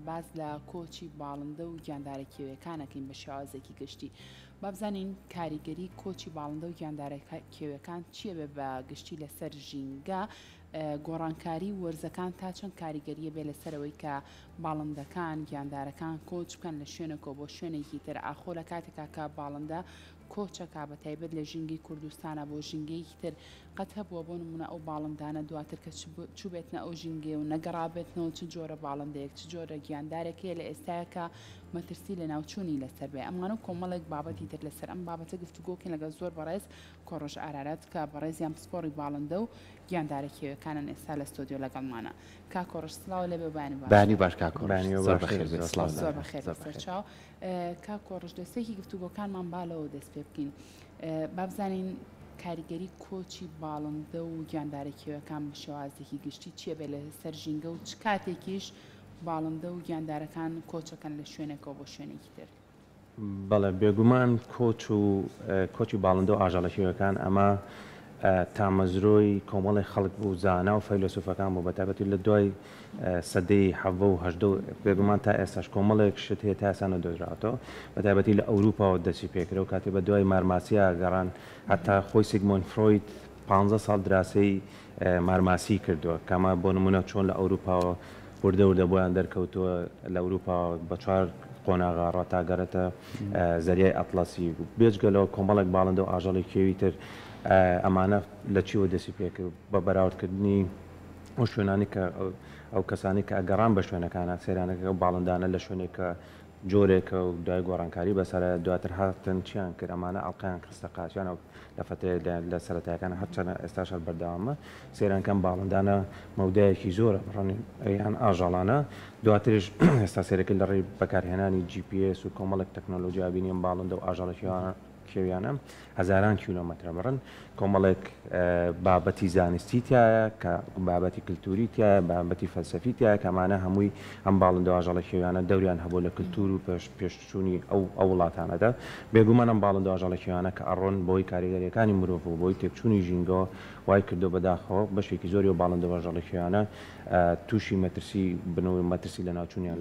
باز لە کۆچی باڵندە و گیاندارە کێوەکانەکەین بە شێوازێکی گشتی. با بزانین کاریگەری کۆچی باڵندە و گیاندارە کێوەکان چییە بێ بە گشتی لەسەر ژینگە گۆڕانکاری وەرزەکان تا چەند کاریگەریە بێ لەسەرەوەی کە باڵندەکان گیاندارەکان کۆچ بکەن لە شوێنێکەوە بۆ شوێنێکی تر ئاخۆ لە کاتێکا کە باڵندە کۆچەکە بە تایبەت لە ژینگەی کوردستانە بۆ ژینگەیەکی تر قەت هەبووە بۆ نمونە ئەو باڵندانە دواتر کە چوو بێتنە ئەو ژینگێ و نەگەڕابێتنەوە چ جۆرە باڵندەیەک چ جۆرە گیاندارێکەیە لە ئێستاکە مەترسی لە ناوچوونی لەسەر بێ ئەمانە و کۆمەڵێک بابەتی تر لەسەر ئەم بابەتە گفتوگۆکەین لەگەڵ زۆر بەڕێز کۆڕۆژ ئارارەت کە بەڕێزیان پسپۆڕی باڵندە و گیاندارە کێوەکانن ئێستا لە ستۆدیۆ لەگەڵمانە کا کۆڕۆژ سڵاو لەبێ بانی باش زۆر بەخێر سەرچاو کا کۆڕۆژ دەستێکی گفتوگۆکانمان بالەوە دەست پێ بکەین با بزانین کاریگەری کۆچی باڵندە و گیاندارە کێوەکان بە شێوازێکی گشتی چییە بێ لە سەر ژینگە و چ کاتێکیش باڵندە و گیاندارەکان کۆچەکەن لە شوێنێکەوە بۆ شوێنێکی تر بەڵێ بێگومان کۆچی باڵندە و ئاژەڵەکێوەکان ئەمە تامەزرۆی کۆمەڵی خەڵک بوو زانا و فەیلسوفەکان بوو بەتابەتی لە دوای سەدەی حەڤە و هەژدە و بێگومان تا ئێستاش کۆمەڵێک شت هەیە تا ئێستا نەدۆزراوەتەوە بەتابەتی لە ئەوروپاوە دەستی پێکرە و کاتێ بە دوای مارماسیە گەڕان هەتا خۆی سیگمۆند فرۆید 15 ساڵ دراسی مارماسی کردووە کەمە بۆ نمونە چۆن لە ئەوروپاوە وردە بۆیان دەرکەوتووە لە ئەوروپا بە چوار قۆناغا ڕاتاگەرەتە زەریای ئەتڵەسی بێجگەلەوە کۆمەڵێک باڵندە و ئاژەڵی کێوی تر ئەمانە لە چیوە دەستی پێکرد بە بەراوردکردنی ئەو شوێنانی کە ئەو کەسانی کە ئەگەڕان بە شوێنەکانە سێرانەکە باڵندانە لە شوێنێکە جۆرێکە و دوای گۆڕانکاری بەسەرە دواتر هاتن چیان کرد ئەمانە ئەڵقیان خستە قاچیان لە فتەیە لە سەرەتایەکان هەرچەنە ئێستاش بەردەوامە سێرانکەم باڵندانە مەودایەکی زۆرە ڕەنی یان ئاژەڵانە دواترش ئێستا سێرەکە لە ڕێی بەکارهێنانی GPS و کۆمەڵێک تەکنۆلۆژیا بینیم باڵندە و ئاژەڵەکیوانە کێویانە هەزاران کیلۆمەترە بڕن کۆمەڵێک بابەتی زانستی تایە کە بابەتی کللتوری تایە بابەتی فەلسەفی تایە کەمانە هەمووی ئەم باڵندە و ئاژەڵە کێویانە دەوریان هەبوو لە کللتور و پێشچوونی ئەو وڵاتانەدا بێگومان ئەم باڵندە و ئاژەڵە کێویانە کە ئەڕۆن بۆی کاریگەریەکانی مرۆڤ و بۆی تێکچوونی ژینگەوە وای کردو بەداخەوە بەشێکی زۆری و باڵندە و ئاژەڵە کێویانە تووشی مەترسی بنەوەی مەترسی لە ناوچوونیان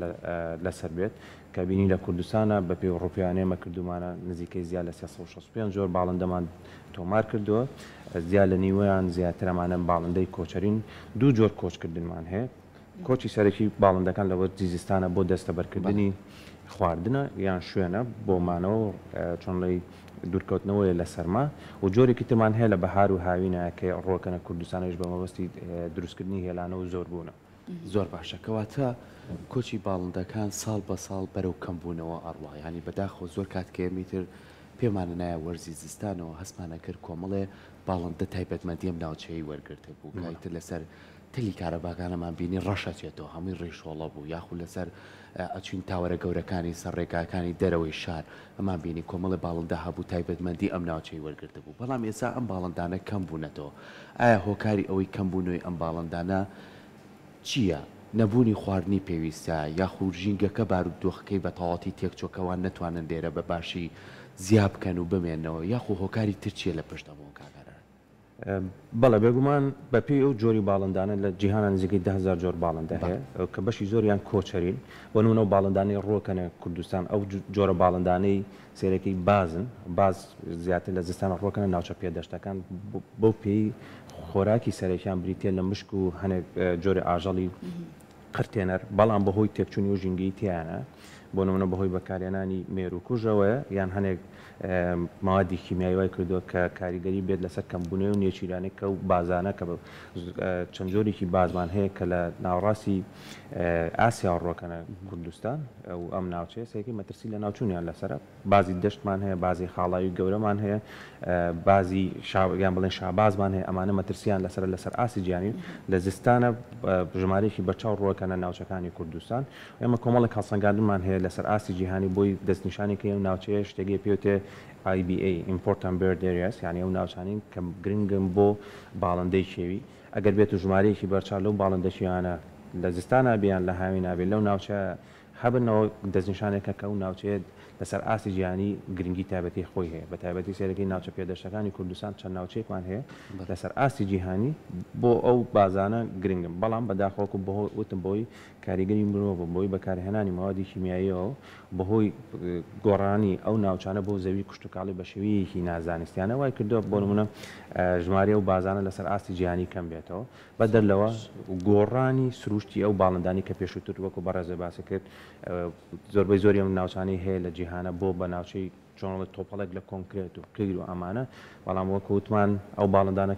لەسەر بێت کە بینی لە کوردستانە بە پێی ڕۆپیانەیە مەکردومانە نزیکەی زیاد لە 365 زۆر باڵندەمان تۆمار کردووە زیاد لە نیوەیان زیاترەمانە باڵندەی کۆچەرین دوو جۆر کۆچکردنمان هەیە کۆچی سەرەکی باڵندەکان لەوە زیزستانە بۆ دەستەبەرکردنی خواردنە یان شوێنە بۆمانەوە چۆنڵی دوورکەوتنەوەی لە سەرما و جۆرێکی ترمان هەیە لە بەهار و هاوینە کە ڕۆکەنە کوردستانەش بە مەبەستی دروستکردنی هێلانە و زۆر بوونە زۆر باشە کەواتە کۆچی باڵندەکان ساڵ بە ساڵ بەرەو کەمبوونەوە ئەڕوا ینی بەداخۆ زۆر کات کێمیتر پێمانە نایە وەرزی زستانەوە هەستمانە کرد کۆمەڵێ باڵندە تایبەتمەندیم ناوچەی وەرگرتە بوو کایتر لەسەر تلی کارەباکانەمان بینی ڕەشەچێتەوە هەمووی ڕێشۆڵە بوو یاخود لەسەر ئەچین تاوەرە گەورەکانی سەرڕێگاکانی دەرەوەی شار ئەمان بینی کۆمەڵی باڵندە هەبوو تایبەتمەندی ئەم ناوچەی وەرگرتە بوو بەڵام ئێستا ئەم باڵندانە کەم بوونەتەوە ئایا هۆکاری ئەوەی کەمبوونەوەی ئەم باڵندانە چییە؟ نەبوونی خواردنی پێویستە یاخود ژینگەکە بارودۆخەکەی بە تەواوەتی تێکچۆکەوان نەتوانن لێرە بە باشی زیاب بکەن و بمێنەوە یاخود هۆکاری ترچیە لە پشتەوە کاگەرە بەڵێ بێگومان بەپێی ئەو جۆری باڵندانە لە جیهانە نزیکەی 10,000 جۆر باڵندە هەیە کە بەشی زۆریان کۆچەرین بۆ نمونە و باڵندانەی ڕۆکەنە کوردستان ئەو جۆرە باڵندانەی سێرەکەی بازن باز زیاتر لە زستانە ڕۆکەنە ناوچە پێدەشتەکان بۆ پێی خۆراکی سەرێکیان بریتێ لە مشک و هەنێک جۆری ئاژەڵی قرتێنەر بەڵام بەهۆی تێکچوونی و ژینگەی تیانە بۆ نمونە بەهۆی بەکارهێنانی مێرو کوژەوەیە یان هەنێک موادی کیمیایی وای کردووە کە کاریگەری بێت لەسەر کەمبوونەوە و نێچیرانەی کە و بازانە کە چەند جۆرێکی بازمان هەیە کە لە ناوڕاستی ئاسیا ڕۆکەنە کوردستان و ئەم ناوچەیە سەیەکی مەترسی لە ناوچوونیان لەسرە بازی دەشتمان هەیە بازی خاڵاوی گەورەمان هەیە بازی یان بڵێن شابازمان هەیە ئەمانە مەترسیان لەسەر ئاسی گیانی لە زستانە ژمارەیەکی بەرچاو ڕۆکەنە ناوچەکانی کوردستان ئێمە کۆمەڵێک هەڵسەنگاندنمان هەیە لەسەر ئاسی جیهانی بۆی دەستنیشانی کە ئەو ناوچەیە شتێکی پێوتێ IBA Important Bird Areas یعنی ئەو ناوچانین کە گرنگم بۆ باڵندەی کێوی ئەگەر بێت و ژمارەیەکی بەرچاو لەو باڵندە کێویانە لە زستانە بیان لە هاوی نابێت لەو ناوچە هەبنەوە دەستنیشانێکە کە و ناوچێت لەسەر ئاسی ژیانی گرنگی تایبەتی خۆی هەیە بە تایبەتی سێرەکەی ناوچە پێدەشتەکانی کوردستان چەند ناوچەیەکمان هەیە لەسەر ئاسی جیهانی بۆ ئەو بازانە گرنگم بەڵام بەداخۆکو بەهۆی وتم بۆی کاریگەری مرۆڤ بۆی بەکارهێنانی ماوەدی کیمیاییەوە بەهۆی گۆڕانی ئەو ناوچانە بۆ زەوی کوشتتوکاڵی بە شێوەیەکی نازانستیانە وای کردووە بۆ نمونە ژمارە و بازانە لەسەر ئاستی جیهانی کەم بێتەوە بە دەرلەوە گۆڕانی سروشتی ئەو باڵندانی کە پێشووتر وەکو بەڕێزە باسی کرد زۆربەی زۆری ئەم ناوچانەی هەیە لە جیهانە بۆ بە ناوچەی چۆنڵی تۆپەڵێک لە کۆنکرێت و کەیر و ئەمانە بەڵام وەکو وتمان ئەو باڵندانە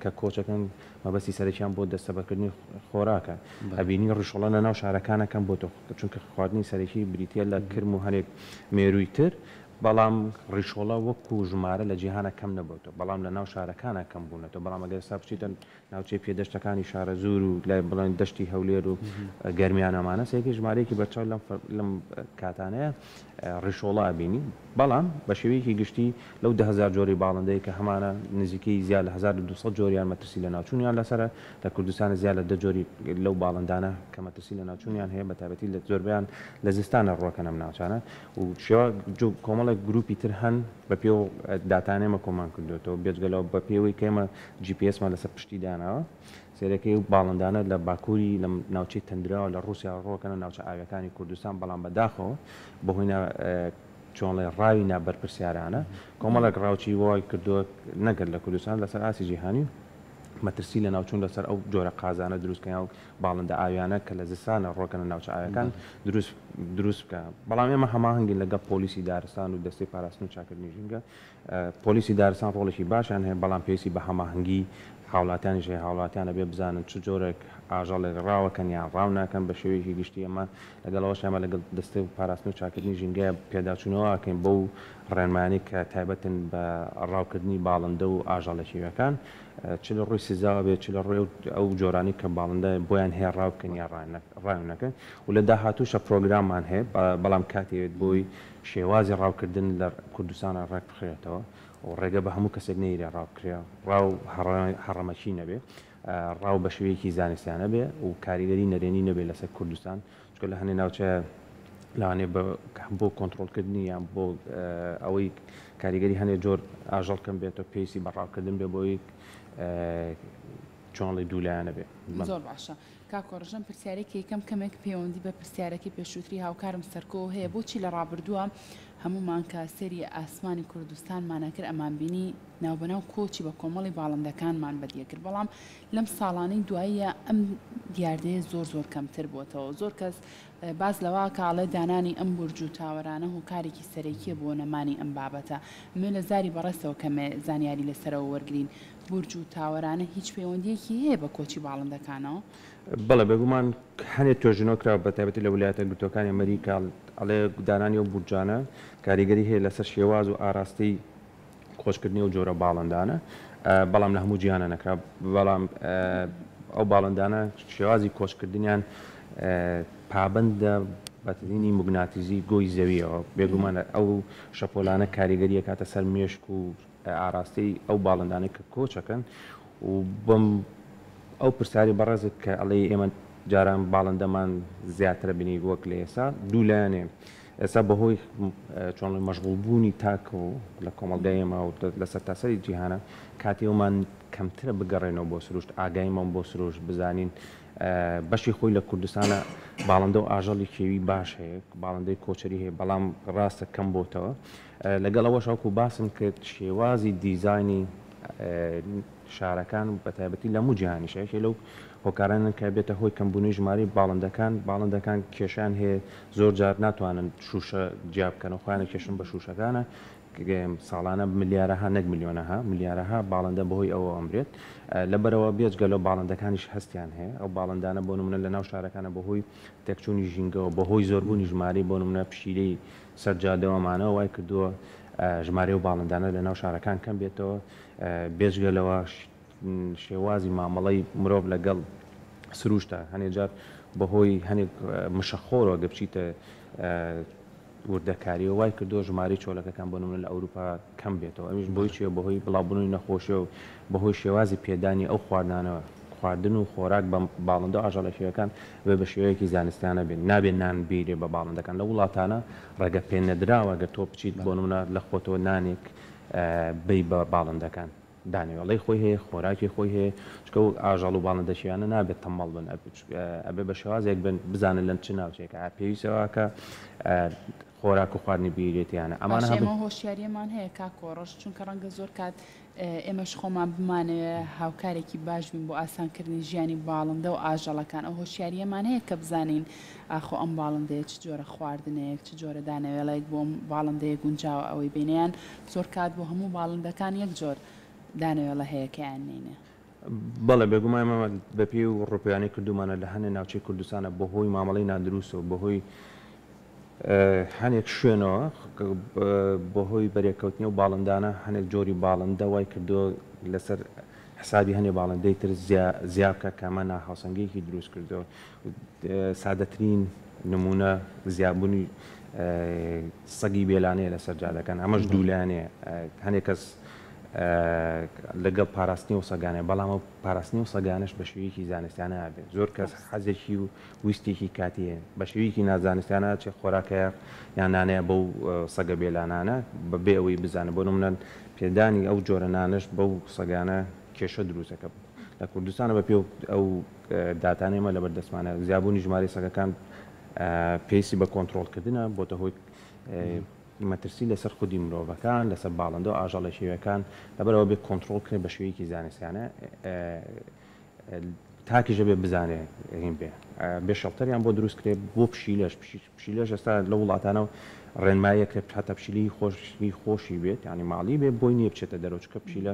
کە کۆچەکەن مەبەستی سەرەکیان بۆ دەستەبەکردنی خۆراکە ئەبینی ڕیشۆڵە لە ناو شارەکانەکەم بۆ تۆ چونکە خواردنی سەرەکی بریتە لە کرم و هەرێک مێرووی تر بەڵام ڕیشۆڵە وەکو ژمارە لە جیهانە کەم نەبووتەوە بەڵام لە ناو شارەکانە کەم بوونەوە بەڵام ئەگەر سا بچیتە ناوچەی پێدەشتەکانی شارە زور و لای بڵێن دەشتی هەولێر و گەرمیانەمانە سێکی ژمارەیەکی بەرچاو لەم کاتانەیە ڕیشۆڵە ئەبینی بەڵام بە شێوەیەکی گشتی لەو 10,000 جۆری باڵندەی کە هەمانە نزیکەی زیاد لە 1200 جۆریان مەترسی لە ناوچوونیان لەسرە لە کوردستان زیاد لە 10 جۆری لەو باڵندانە کە مەترسی لە ناوچوونیان هەیە بە تایبەتی لە زۆربیان لە زستانە ڕۆکەنە ناوچانە و شێوە کۆمەڵێک گروپی تر هەن بە پێ و داتانێمە کۆمان کردوێتەوە بێجگەلەوە بە پێوەی کێمە GPS-مان لەسەر پشتی داناوە سێرەکەی و باڵندانە لە باکووری لە ناوچەی تەندراوە لە رووسیا ڕۆکەنە ناوچە ئاویەکانی کوردستان بەڵام بەداخەوە بەهۆی چۆنڵێ ڕاوی نابەرپرسیارانە کۆمەڵێک ڕاوچی وای کردووە نەگەر لە کوردستان لەسەر ئاسی جیهانی مەترسی لە ناوچوون لەسەر ئەو جۆرە قازانە دروستکەیان و باڵندە ئاویانە کە لە زستانە ڕۆکەنە ناوچە ئاویەکان دروست بکە بەڵام ئێمە هەماهەنگین لەگەڵ پۆلیسی دارستان و دەستی پاراستن و چاکردنی ژینگە پۆلیسی دارستان ڕۆڵێکی باشیان هەیە بەڵام پێویستی بە هەماهەنگی هاوڵاتیانی ژێ هاوڵاتیانە بێ بزانن چ جۆرێک ئاژەڵێک ڕاوەکەن یان ڕاو ناکەن بە شێوەیەکی گشتی ئەمە لەگەڵەوەش ئەمە لەگەڵ دەستە و پاراستن و چاکردنی ژینگەیە پێداچوونەوەکەین بەو ڕێنمانی کە تایبەتن بە ڕاوکردنی باڵندە و ئاژەڵەکیەکان چ لە ڕووی سزاوە بێت چ لە ڕێ ئەو جۆرانی کە باڵندە بۆیان هەیە ڕاوکەن یا ڕاونەکەن و لە داهاتووشە پرۆگراممان هەیە بەڵام کاتێت بۆی شێوازی ڕاوکردن لە کوردستانە ڕێک بخرێتەوە و ڕێگە بە هەموو کەسێک نەیرە ڕاوکرێ ڕاو هەڕەمەکی نەبێ ڕاو بە شێوەیەکی زانستیانە بێ و کاریگەری نەرێنی نەبێت لەسەر کوردستان چکە لە هەنێ ناوچە لەوانێ بۆ کۆنتترۆلکردنی یان بۆ ئەوەی کاریگەری هەنێ جۆر ئاژەڵکەم بێتەوە پێویستی بەڕاوکردن بێ بۆی چۆنڵی دوولایانە بێ زۆر باشە کاکۆڕژەم پرسیارێکی یەکەم کەمێک پەیوەندی بە پرسیارەکەی پێشووتری هاوکارم سەرکۆ هەیە بۆچی لە ڕابردووە هەمومان کە سەری ئاسمانی کوردستانمانە کرد ئەمان بینی ناوبەناو کۆچی بە کۆمەڵی باڵندەکانمان بەدیە کرد بەڵام لەم ساڵانەی دواییە ئەم دیاردەیە زۆر کەمتر بووتەوە زۆر کەس باز لەوە کاڵێ دانانی ئەم بورج و تاوەرانە هۆکارێکی سەرەکیە بۆ نەمانی ئەم بابەتە من لە زاری بەڕێستەوە کەمێ زانیاری لەسەرەوە وەرگین بورج و تاوەرانە هیچ پەیوەندیەکی هەیە بە کۆچی باڵندەکانەوە بەڵێ بێگومان هەنێک توێژنەوە کرا بە تایبەتی لە ویلایەتە یەکگرتووەکانی ئەمریکا ئەڵێ دانانی و بورجانە کاریگەری هەیە لەسەر شێواز و ئاراستی خۆشکردنی و جۆرە باڵندانە بەڵام لە هەموو جیهانە نەکرا بەڵام ئەو باڵندانە شێوازی کۆشکردنیان پابندە بەترینی موگناتیزی گۆی زەویەوە بێگومانە ئەو شەپۆلانە کاریگەریە کاتە سەر مێشک و ئاراستی ئەو باڵندانە کە کۆچەکەن و بم ئەو پرسیاری بەڕێزت کە ئەڵێ ئێمە جاران باڵندەمان زیاترە بینی وەک لە ئێستا دوولایانێ ئێستا بەهۆی چۆنڵی مەشغوڵبوونی تاکە و لە کۆمەڵگایەمە و لەسەر تاسەری جیهانە کاتێومان کەمترە بگەڕێنەوە بۆ سروشت ئاگایمان بۆ سروشت بزانین بەشی خۆی لە کوردستانە باڵندە و ئاژەڵی کێوی باش هەیە باڵندەی کۆچەری هەیە بەڵام ڕاستە کەم بۆتەوە لەگەڵ ئەوە شاوکو باسم کرد شێوازی دیزایانی شارەکان بە تایبەتی لە هەموو جیهانی شایشە لەو هۆکارانن کە بێتە هۆی کەمبوونی ژماری باڵندەکان کێشیان هەیە زۆر جار ناتوانن شوشە جیاب بکەنەوە خۆیانە کێشن بە شوشەکانە ساڵانە ملیارەها نەک میلیۆنەها ملیارەها باڵندە بەهۆی ئەوە ئەمرێت لەبەرەوە بێجگەلەوە باڵندەکانیش هەستیان هەیە ئەو باڵندانە بۆ نمونە لە ناو شارەکانە بەهۆی تێکچوونی ژینگەوە بەهۆی زۆربوونی ژماری بۆ نمونە پشیلەی سەرجادەوەمانەوە وای کردووە ژمارە و باڵندانە لە ناو شارەکان کەم بێتەوە بێجگەلەوە شێوازی مامەڵەی مرۆڤ لەگەڵ سروشتە هەنێ جار بەهۆی هەنێک مشەخۆرەوە گە بچیتە وردەکاریەوە وای کردو ژماری چۆلەکەکان بۆ نمونە لە ئەوروپا کەم بێتەوە ئەمیش بۆی چیە بەهۆی بڵاوبوونی نەخۆشیە و بەهۆی شێوازی پێدانی ئەو خواردن و خۆراک بە باڵندە و ئاژەڵەکیەکان بە شێوەیەکی زانستیانە بێن نابێت نان بیرێ بە باڵندەکان لە وڵاتانە ڕێگە پێ نەدراوە گە تۆ بچیت بۆ نمونە لە خۆتەوە نانێک بی بە باڵندەکان دانێوەڵی خۆی هەیە خۆراکی خۆی هەیە چکە و ئاژەڵ و باڵندەشیانە نابێت تەمەڵ بن ئەبێ بە شێوازێک بن بزانن لەم چ ناوچێکە پێویستەوەکە خۆراک و خواردنی بیرێتیانە ئەمانە هۆشیاریەمان هەیە کا کۆڕۆژ چونکە ڕەنگە زۆر کات ئێمەش خۆمان بمانەوە هاوکارێکی باش بین بۆ ئاسانکردنی ژیانی باڵندە و ئاژەڵەکان ئەو هۆشیاریەمان هەیە کە بزانین ئاخۆ ئەم باڵندەیە چ جۆرە خواردنەیەک چ جۆرە دانەوێڵێک بۆ باڵندەیە گونجاوە ئەوەی بینیان زۆر کات بۆ هەموو باڵندەکان یەک جۆر دانەوێڵە هەیە کەیان نینە. بەڵێ بێگومانمە بەپێ و ڕوپیانی کردومانە لە هەنێ ناوچەی کوردستانە بەهۆی مامەڵی نادروست و بەهۆی هەنێک شوێنەوە بەهۆی بەرێکەوتنی و باڵندانە هەنێک جۆری باڵندە وای کردو لەسەر حسابی هەنێ باڵندەی تر زیابکە کامە ناهاوسەنگەیەکی دروست کردو سادەترین نمونە زیاببوونی سەگی بێلانەیە لەسەر جادەکان ئەمەش دوولانێ هەنێک کەس لەگەڵ پاراستنی و سەگانێ بەڵام ئەو پاراستنی و سەگانش بە شێوەیەکی زانستیانە بێت زۆر کەس حەزێکی و ویستێکی کاتیە بە شێوەیەکی نازانستیانە چێ خۆراکەیە یان نانەیە بەو سەگە بێلانانە بەبێ ئەوەی بزانە بۆ نمونە پێدانی ئەو جۆرە نانش بەو سەگانە کێشە دروستەکە لە کوردستانە بە پێ ئەو داتانێمە لە بەردەستمانە زیابوونی ژمارە سەگەکان پێویستی بە کۆنتترۆلکردنە بۆتە هۆی مەترسی لەسەر خودی مرۆڤەکان لەسەر باڵندە و ئاژەڵە شێوەکان لەبەرەوە بێت کۆنتترۆل کرێ بە شێوەیەکی زانستیانە تاکیژە بێ بزانێ هین بێ شەڵتەریان بۆ دروست کرێ بۆ پشیلەش ئێستا لە وڵاتانە و ڕێنمایەکە هەتا پشیلی خۆشی بێت ینی ماڵی بێ بۆی نییە بچێتە دەرەوچکە پشیلە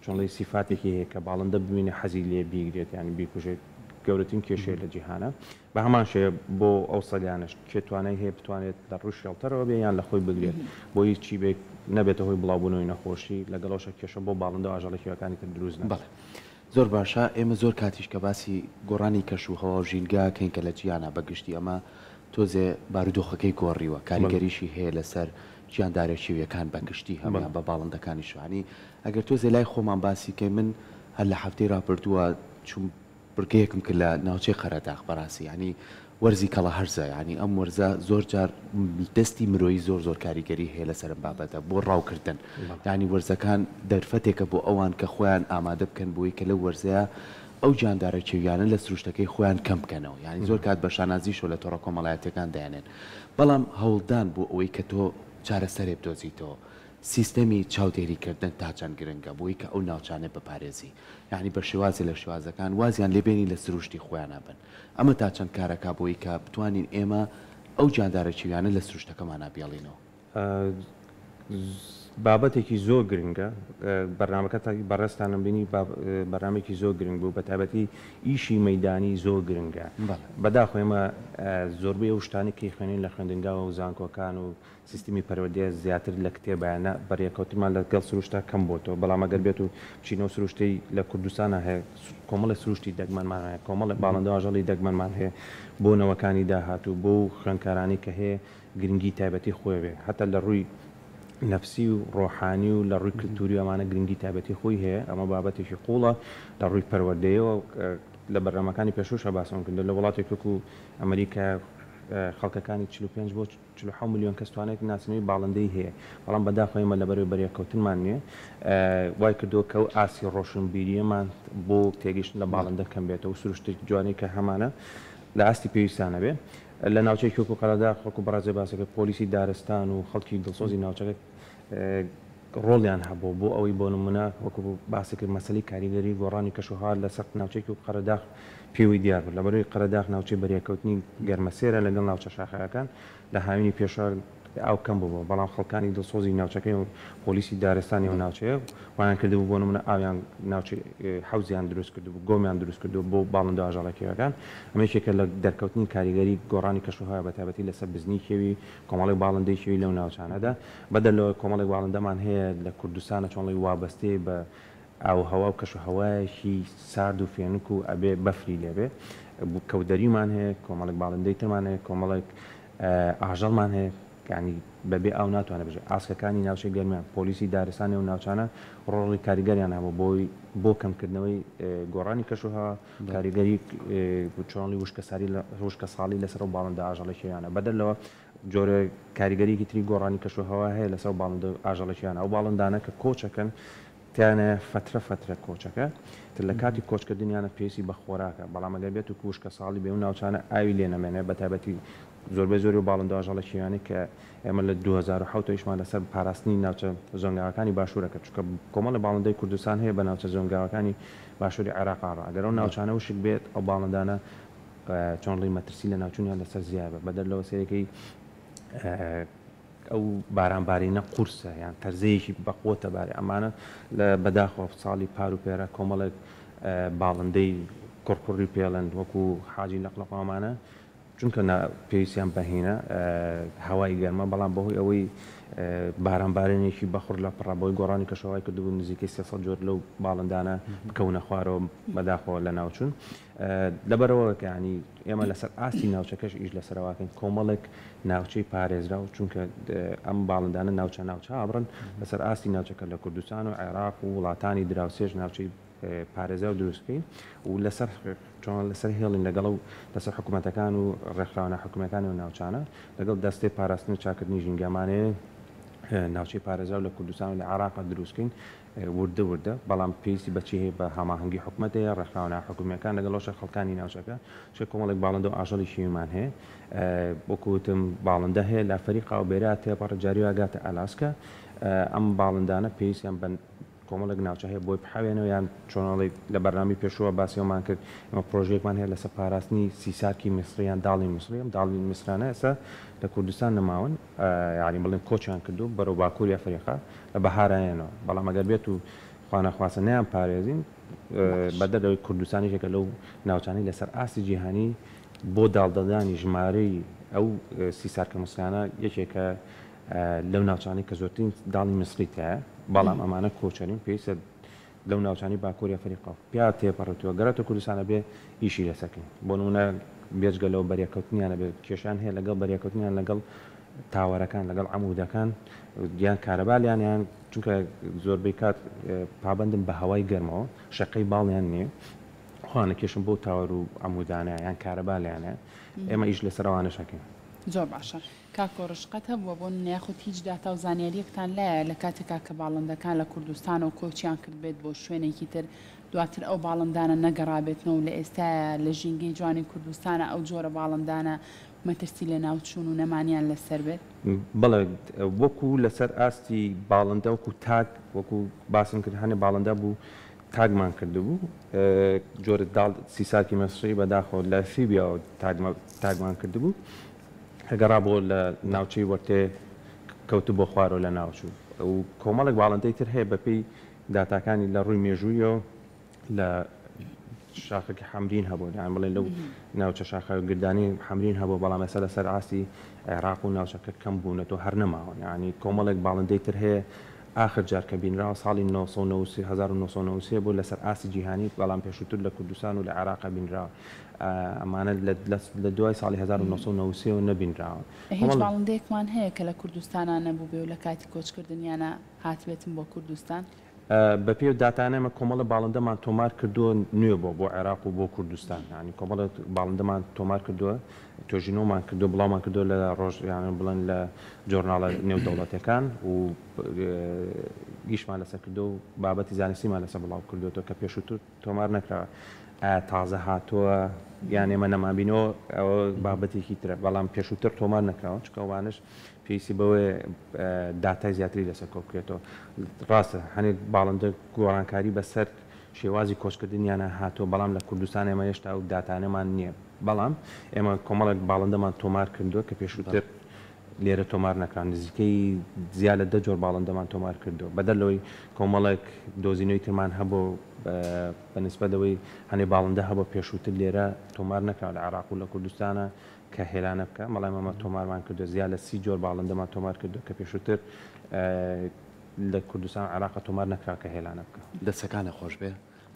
چۆنڵی سیفاتێکی هەیە کە باڵندە ببینێ حەزی لێ بیگرێت ینی بیکوژێت گەورەترین کێشەیە لە جیهانە بە هەمان شێ بۆ ئەو سەگانش کێتوانەی هەیە بتوانێت لە ڕوو شێڵتەرەوە بێ یان لە خۆی بگرێت بۆ هیچی بێت نەبێتە هۆی بڵاوبوونەوەی نەخۆشی لەگەڵەوەشە کێشە بۆ باڵندە و ئاژەڵەکیەکانی تر دروست نەبێت. زۆر باشە ئێمە زۆر کاتیش کە باسی گۆڕانی کەشوهەوە ژینگا کەین کە لە جیانە بەگشتی ئەمە تۆزێ بارودۆخەکەی گۆڕیوە کاریگەریشی هەیە لەسەر گیاندارێکیویەکان بەگشتی هەمان بە باڵندەکانی شوانی ئەگەر تۆزێ لای خۆمان باسی کەی من هەر لە هەفتەی راپردووە چوم بڕکەیەکم کرد لە ناوچەی قەرەداغ بەڕاستی ینی وەرزی کەڵە هەرزە ینی ئەم وەرزە زۆر جار دەستی مرۆیی زۆر کاریگەری هەیە لەسەر بابەتە بۆ ڕاوکردن ینی وەرزەکان دەرفەتێکە بۆ ئەوان کە خۆیان ئامادە بکەن بۆی کە لە وەرزەیە ئەو جاندارە چێویانە لە سروشتەکەی خۆیان کەم بکەنەوە ینی زۆر کات بە شانازیشۆ لە تۆڕە کۆمەڵایەتەکان دایانێن بەڵام هەوڵدان بۆ ئەوەی کە تۆ چارەسەرێ بدۆزیتەوە سیستەمی چاودێریکردن تا چەند گرنگە بۆی کە ئەو ناوچانە بپارێزی یعنی بە شێوازی لە شێوازەکان وازیان لێبێنی لە سروشتی خۆیانە بن ئەمە تا چەند کارەکە بۆی کە بتوانین ئێمە ئەو جاندارە چێویانە لە سروشتەکەمانە بێڵینەوە. بابەتێکی زۆر گرنگە بەرنامەکە بەڕێستانم بینی بەرنامێکی زۆر گرنگ بوو بە تایبەتی ئیشی مەدانی زۆر گرنگە بەداخۆ ئێمە زۆربەی ئەو شتانی کەی خوێنین لە خوێندنگاوە و زانکۆکان و سیستمی پەروەردەیە زیاتر لە کتێبیانە بەڕێکەوتمان لەگەڵ سروشتە کەم بۆتەوە بەڵام ئەگەر بێت و چینەوە سروشتەی لە کوردستانە هەیە کۆمەڵە سروشتی دەگمەنمان هەیە کۆمەڵە باڵندە ئاژەڵی دەگمەنمان هەیە بۆ نەوەکانی داهاتوو بۆ خوێندکارانی کە هەیە گرنگی تایبەتی خۆی بێ هەتا لە ڕووی نفسی و ڕۆحانی و لە ڕووی کللتوری ئەمانە گرنگی تایبەتی خۆی هەیە ئەمە بابەتێکی قوڵە لە ڕووی پەروەردەیەوە لە بەرنامەکانی پێشوشە باسم کرد لە وڵاتێک وەکو ئەمریکا خەڵکەکانی 45 بۆ 47 میلیۆن کەس توانێت ناسنەوەی باڵندەی هەیە بەڵام بەداخۆ ئێمە لەبەرەوەی بەریەکەوتنمان نییە وای کردووە کە و ئاسی ڕۆشنبیریەمان بۆ تێگەیشتن لە باڵندە کەم بێتەوە سروشتێک جوانەی کە هەمانە لە ئاستی پێویستانە بێ لە ناوچەی کۆک و قەرەداغ خەڵک و بەڕێزێ باسەکە پۆلیسی دارستان و خەڵکی دڵسۆزی ناوچەکە ڕۆڵیان هەبوو بۆ ئەوەی بۆ نمونە وەکو باسی کرد مەسەلەی کاریگەری گۆڕانی کەشوهار لەسەر ناوچەی کۆک و قەرەداغ پێوی دیار بوو لەبەرەوەی قەرەداغ ناوچەی بەریەکەوتنی گەرمەسێرە لەگەڵ ناوچە شاخەکان لە هاوینی پێشوار ئەو کەم بوو بەڵام خەڵکانی دڵسۆزی ناوچەکەی و پۆلیسی دارستانی و ناوچەیە وایان کردبوو بۆ نمونە ئاویان ناوچەی حوزیان دروست کردبوو گۆمیان دروست کردو بۆ باڵندە ئاژەڵەکیەکان ئەمەیەکێکە لە دەرکەوتنی کاریگەری گۆڕانی کەشوهار بە تایبەتی لەسەر بزنی کێوی کۆمەڵی باڵندەی کێوی لەو ناوچانەدا بەدەلەوە کۆمەڵی باڵندەمان هەیە لە کوردستانە چۆنڵی وابەستەی بە ئاو هەوا و کەشوهەوایەکی سارد و فێنک و ئەبێ بەفری لێبێ کەودەریمان هەیە کۆمەڵێک باڵندەی ترمان هەیە کۆمەڵێک ئاژەڵمان هەیە ینی بەبێ ئەو ناتوانە بژێ ئاسکەکانی ناوچەی گەرمیان پۆلیسی دارستانی و ناوچانە ڕۆڵی کاریگەریان هەبوو بۆ کەمکردنەوەی گۆڕانی کەشوها کاریگەری چۆنڵی وشکە ساڵی لەسەر و باڵندە ئاژەڵەکییانە بەدەلەوە جۆرە کاریگەریکی تری گۆڕانی کەشوهەوە هەیە لەسەر باڵندە ئاژەڵەکییانە ئەو باڵندانە کە کۆچەکەن تیانە فترە کۆچەکە لە کاتی کۆچکردنیانە پێویستی بە خۆراکە بەڵام ئەگەر بێت و کوشکە ساڵی بێ و ناوچانە ئاوی لێ نەمێنێ بە تایبەتی زۆربەی زۆری و باڵندە ئاژەڵەکییانی کە ئێمە لە 2010 لەسەر پاراستنی ناوچە زۆنگاوەکانی باشوورەکە چونکە کۆمەڵە باڵندەی کوردستان هەیە بە ناوچە زۆنگاوەکانی باشووری عێراقاڕ ئەگەر ئەو ناوچانە وشک بێت ئەو باڵندانە چۆنڵی مەترسی لە ناوچوونیان لەسەر زیابە بەدەلەوە سێرەکەی ئەو بارانبارینە قورسە یان تەرزەیەکی بەقوتە بارێ ئەمانە لە بەداخۆ ساڵی پار و پێرە کۆمەڵێک باڵندەی کوڕکوڕی پێڵند وەکو حاجی لەقلەقامانە چونکە پێویستیان بەهینە هەوای گەرمە بەڵام بەهۆی ئەوەی بارانبارێنێکی بەخور لە پڕابۆی گۆڕانی کەشەوەی کردبوو نزیکەی 300 جۆر لەو باڵندانە بکەونە خوارەوە بەداخەوە لە ناوچوون لەبەرەوە ینی ئێمە لەسەر ئاستی ناوچەکەش ئیش لەسەرواکەین کۆمەڵێک ناوچەی پارێزرا و چونکە ئەم باڵندانە ناوچە ئابرن لەسەر ئاستی ناوچەکە لە کوردستان و عێراق و وڵاتانی دراوسێژ ناوچەی پارێزە و دروستکەین و لەسەر چۆن لەسەر هێڵین لەگەڵ و لەسەر حکوومەتەکان و ڕێکخراونە حکوومەکانی و ناوچانە لەگەڵ دەستەی پاراستن و چاکردنی ژینگەمانەیە ناوچەی پارێزە و لە کوردستان و لە عێراق دروستکەین وردە بەڵام پێویستی بەچی هەیە بە هەماهەنگی حکوومەتەیە ڕێکخراونە حکوومەکان لەگەڵەوەش خەڵکانی ناوچەکە چ کۆمەڵێک باڵندە و ئاژەڵی شیومان هەیە وەکوتم باڵندە هەیە لە فەریقا و بێرا تێپەڕ جاری واگاتە ئالاسکا ئەم باڵندانە پێویستیان بە کۆمەڵێک ناوچە هەیە بۆی بحاوێنەوە یان چۆنڵی لە بەرنامی پێشووە باسیەوەمان کرد ئەمە پرۆژێکمان هەیە لەسەر پاراستنی سیسارکی میسریان داڵی میسریم داڵی میسرانە ئێستا لە کوردستان نەماون یعنی بڵێن کۆچیان کردو بەرەو باکووری ئەفریقا لە بەهارایەنەوە بەڵام ئەگەر بێت و خوانەخواسە نیان پارێزین بەدەرەوەی کوردستانیشێکە لەو ناوچانی لەسەر ئاستی جیهانی بۆ داڵدەدانی ژمارەی ئەو سیسارکە میسرانە یەکێکە لەو ناوچانی کە زۆرترین داڵی میسری تایە بەڵام ئەمانە کۆچەرین پێویستە لەو ناوچانی باکووری ئەفریقا پیا تێپەڕێتەوە گەرەتە کوردستانە بێ ئیشی لەسەکەین بۆ نمونە بێجگە لەو بەریەکەوتنیانە بێت کێشان هەیە لەگەڵ بەریەکەوتنیان لەگەڵ تاوەرەکان لەگەڵ عەمودەکان یان کارەبالیان یان چونکە زۆربەی کات پابەندن بە هەوای گەرمەوە شەقەی باڵیان نییە خوانە کێشم بۆ تاوەر و عەمودانە یان کارەبالیانە ئێمە ئیش لەسەرەوانە شەکەین زۆر باشە کاکۆ ڕشقەت هەبووە بۆ نەیەخود هیچ داتا و زانیاریەکتان لایە لە کاتێکا کە باڵندەکان لە کوردستان و کۆچیان کرد بێت بۆ شوێنێکی تر دواتر ئەو باڵندانە نەگەڕابێتنەوە لە ئێستاە لە ژینگەی جوانی کوردستانە ئەو جۆرە باڵندانە مەترسی لە ناوچوون و نەمانیان لەسەر بێت بەڵێ وەکو لەسەر ئاستی باڵندە وەکو تاک وەکو باسم کرد هەنێ باڵندە بوو تاگمان کردبوو جۆرە داڵ سیساکی مەسری بەداخۆ لە فیبیا و تاگمان کردبوو هەگەڕا بۆ لە ناوچەی وەرتێ کەوتو بۆ خوارەوە لە ناوچوو و کۆمەڵێک باڵندەی تر هەیە بەپێی داتاکانی لە ڕووی مێژوویەوە لە شاخێکی حەمرین هەبوو یان بڵێن لەو ناوچە شاخە گردانی حەمرین هەبوو بەڵام ئێستا لەسەر ئاستی عێراق و ناوچەکە کەم بوونەوە هەر نەماوە یعنی کۆمەڵێک باڵندەی تر هەیە آخر جار کە بینراوە ساڵی 1990 بوو لەسەر ئاسی جیهانی بەڵام پێشووتر لە کوردستان و لە عێراق بینراوە ئەمانە لە دوای ساڵی 1990 نەبینراوە هیچ باڵندەیەکمان هەیە کە لە کوردستانە نەبوو بێ و لە کاتی کۆچکردنیانە هاتبێتم بۆ کوردستان بە پێ داتانێمە کۆمەڵە باڵندەمان تۆمار کردووە نوێ بۆ عێراق و بۆ کوردستان ینی کۆمەڵە باڵندەمان تۆمار کردووە تۆژینۆمان کردو بڵاومان کردو لە ڕۆژ یان بڵێن لە جۆرناڵە نێودەوڵەتەکان و گیشمان لەسەر کردو و بابەتی زانستیمان لەسەر بڵاو کردوەوە کە پێشووتر تۆمار نەکراوە تازە هاتووە یان ئێمە نەمابینەوە ئەوە بابەتێکی ترە بەڵام پێشووتر تۆمار نەکراوە چکە ئەوانش پێویستی بەوەی داتای زیاتری لەسەر کۆ بکرێتەوە ڕاستە هەنێک باڵندە گۆڕانکاری بەسەر شێوازی کۆچکردنیانە هاتووە بەڵام لە کوردستان ئێمە هێشتا و داتانەمان نییە بەڵام ئێمە کۆمەڵێک باڵندەمان تۆمار کردووە کە پێشووتر لێرە تۆمار نەکران نزیکەی زیاد لە 10 جۆر باڵندەمان تۆمار کردووە بەدەلەوەی کۆمەڵێک دۆزینەوەی ترمان هەبوو بەنسبەتەوەی هەنێ باڵندە هەبوو پێشووتر لێرە تۆمار نەکراوە لە عێراق و لە کوردستانە کە هێلانە بکە بەڵام ئەمە تۆمارمان کردو زیاد لە 30 جۆر باڵندەمان تۆمار کردو کە پێشووتر لە کوردستان عێراق تۆمار نەکرا کە هێلانە بکە دەستەکانە خۆش بێ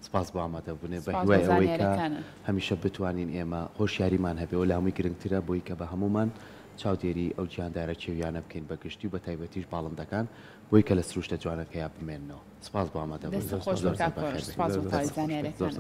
سپاس بۆ ئامادەبوونێ بە سپاس هیوای بە ئەوەی کە زانیاریەکانت. هەمیشە بتوانین ئێمە هۆشیاریمان هەبێ و لە هەمووی گرنگترە بۆی کە بە هەمومان چاودێری ئەو گیاندارە کێویانە بکەین بە گشتی و بە تایبەتیش باڵندەکان بۆی کە لە سروشتە جوانەکەیان بمێننەوە. سپاس بۆ ئامادەبوون. دەست خۆش بە کاک پۆرش. سپاس بۆ زانیاریەکانت.